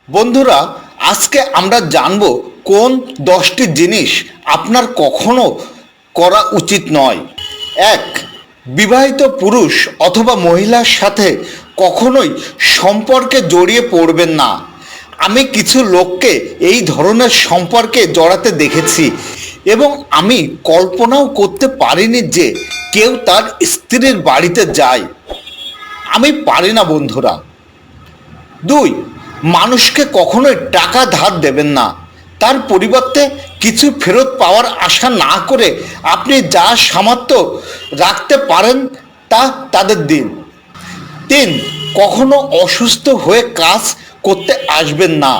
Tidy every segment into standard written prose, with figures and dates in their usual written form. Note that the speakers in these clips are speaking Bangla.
বন্ধুরা, আজকে আমরা জানব কোন 10টি জিনিস আপনার কখনো করা উচিত নয়। 1. বিবাহিত পুরুষ অথবা মহিলার সাথে কখনোই সম্পর্কে জড়িয়ে পড়বেন না। আমি কিছু লোককে এই ধরনের সম্পর্কে জড়াতে দেখেছি এবং আমি কল্পনাও করতে পারিনি যে কেউ তার স্ত্রীর বাড়িতে যায়। আমি পারি না বন্ধুরা। 2. মানুষকে কখনোই টাকা ধার দেবেন না। তার পরিবর্তে কিছু ফেরত পাওয়ার আশা না করে আপনি যা সামর্থ্য রাখতে পারেন তা তাদের দিন। 3. কখনো অসুস্থ হয়ে কাজ করতে আসবেন না।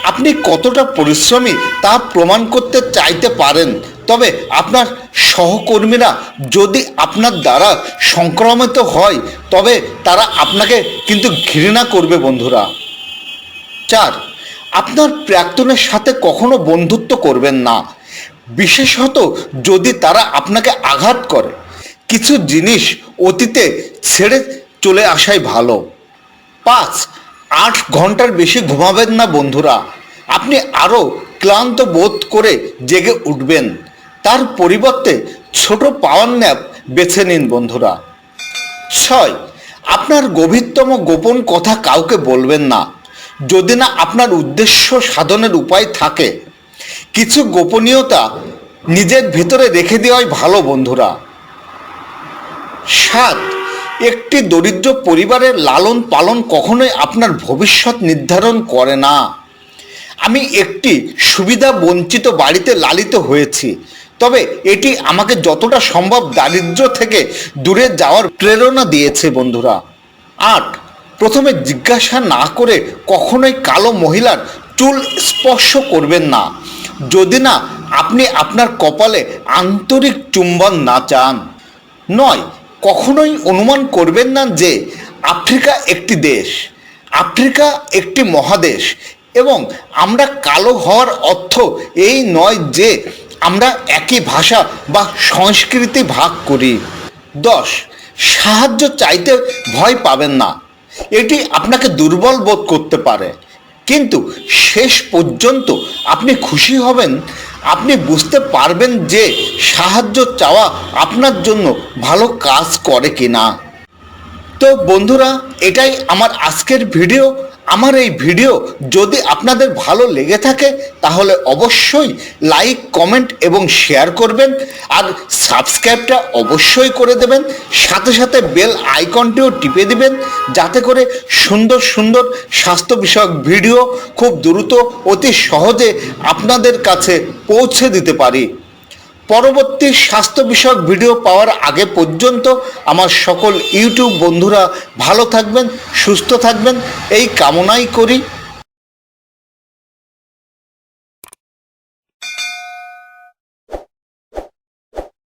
আপনি কতটা পরিশ্রমী তা প্রমাণ করতে চাইতে পারেন, তবে আপনার সহকর্মীরা যদি আপনার দ্বারা সংক্রমিত হয় তবে তারা আপনাকে কিন্তু ঘৃণা করবে বন্ধুরা। 4. আপনার প্রাক্তনের সাথে কখনো বন্ধুত্ব করবেন না, বিশেষত যদি তারা আপনাকে আঘাত করে। কিছু জিনিস অতীতে ছেড়ে চলে আসাই ভালো। 5. 8 ঘন্টার বেশি ঘুমাবেন না বন্ধুরা। আপনি আরও ক্লান্ত বোধ করে জেগে উঠবেন। তার পরিবর্তে ছোট পাওয়ার ন্যাপ বেছে নিন বন্ধুরা। 6. আপনার গভীরতম গোপন কথা কাউকে বলবেন না, যদি না আপনার উদ্দেশ্য সাধনের উপায় থাকে। কিছু গোপনীয়তা নিজের ভেতরে রেখে দেওয়াই ভালো বন্ধুরা। 7. একটি দরিদ্র পরিবারের লালন পালন কখনোই আপনার ভবিষ্যৎ নির্ধারণ করে না। আমি একটি সুবিধা বঞ্চিত বাড়িতে লালিত হয়েছি, তবে এটি আমাকে যতটা সম্ভব দারিদ্র্য থেকে দূরে যাওয়ার প্রেরণা দিয়েছে বন্ধুরা। 8. প্রথমে জিজ্ঞাসা না করে কখনোই কালো মহিলার চুল স্পর্শ করবেন না, যদি না আপনি আপনার কপালে আন্তরিক চুম্বন না চান। 9. কখনোই অনুমান করবেন না যে আফ্রিকা একটি দেশ, আফ্রিকা একটি মহাদেশ এবং আমরা কালো হওয়ার অর্থ এই নয় যে আমরা একই ভাষা বা সংস্কৃতি ভাগ করি। 10. সাহায্য চাইতে ভয় পাবেন না। এটি আপনাকে দুর্বল বোধ করতে পারে, কিন্তু শেষ পর্যন্ত আপনি খুশি হবেন। আপনি বুঝতে পারবেন যে সাহায্য চাওয়া আপনার জন্য ভালো কাজ করে কিনা। তো বন্ধুরা, এটাই আমার আজকের ভিডিও। আমার এই ভিডিও যদি আপনাদের ভালো লেগে থাকে তাহলে অবশ্যই লাইক, কমেন্ট এবং শেয়ার করবেন, আর সাবস্ক্রাইবটা অবশ্যই করে দেবেন। সাথে সাথে বেল আইকনটিও টিপে দিবেন, যাতে করে সুন্দর সুন্দর স্বাস্থ্য বিষয়ক ভিডিও খুব দ্রুত অতি সহজে আপনাদের কাছে পৌঁছে দিতে পারি। পরবর্তী স্বাস্থ্য বিষয়ক ভিডিও পাওয়ার আগে পর্যন্ত আমার সকল ইউটিউব বন্ধুরা ভালো থাকবেন, সুস্থ থাকবেন এই কামনাই করি।